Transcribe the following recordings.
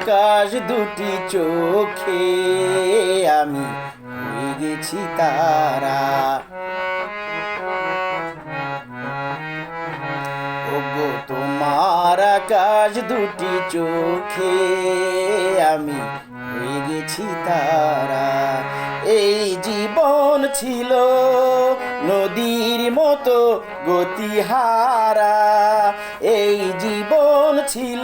আকাশ দুটি চোখে আমি হয়ে গেছি তারা। ওগো তোমার আকাশ দুটি চোখে আমি হয়ে গেছি তারা। এই জীবন ছিল নদীর মতো গতিহারা, এই জীবন ছিল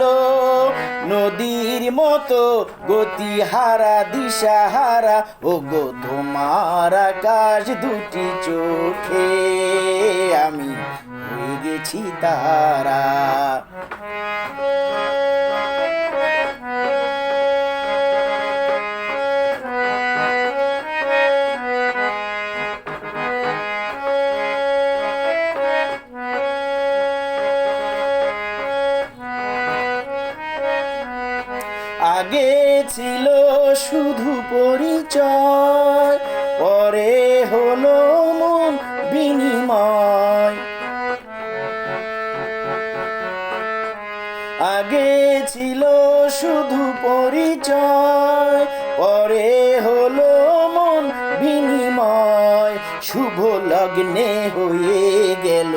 নদীর মতো গতিহারা দিশাহারা। ওগো তোমার আকাশ দুটি চোখে আমি হয়ে গেছি তারা। আগে ছিল শুধু পরিচয়, পরে হলো মন বিনিময়। আগে ছিল শুধু পরিচয়, পরে হলো মন বিনিময়। শুভ লগ্নে হয়ে গেল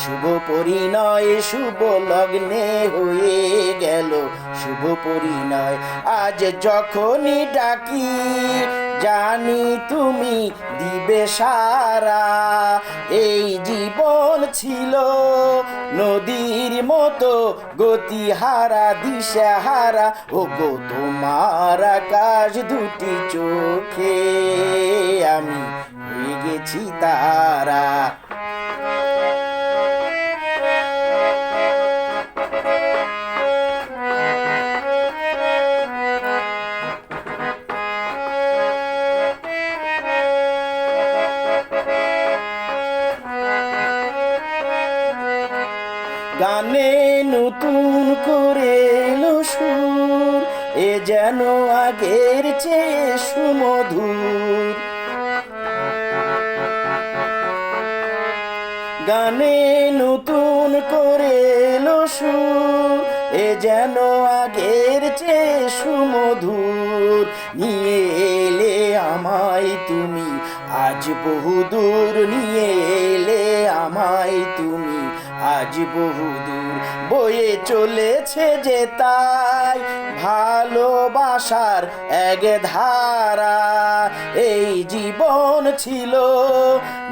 শুভ পরিণয়, শুভ লগ্নে হয়ে গেল শুভ পরিণয়। আজ যখনই ডাকি জানি তুমি দিবে সারা। এই জীবন ছিল নদীর মতো গতিহারা দিশাহারা। ওগো তোমার আকাশ দুটি চোখে আমি হয়ে গেছি তারা। গানে নতুন করে এলো সুর, এ যেন আগের চেয়ে সুমধুর। গানে নতুন করে এলো সুর, এ যেন আগের চেয়ে সুমধুর। নিয়ে এলে আমায় তুমি আজ বহুদূর, নিয়ে এলে আমায় তুমি আজ বহুদূর। বয়ে চলেছে যে তাই ভালোবাসার এক ধারা। এই জীবন ছিল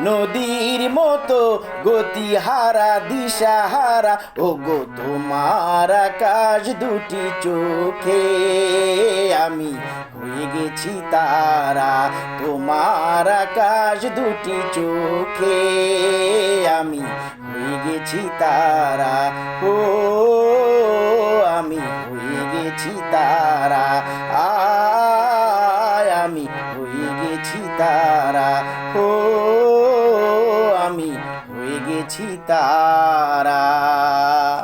নদীর মতো গতিহারা দিশাহারা। ওগো তোমার আকাশ দুটি চোখে আমি হয়ে গেছি তারা। তোমার আকাশ দুটি চোখে আমি হয়ে গেছি তারা। ও আমি হয়ে গেছি তারা।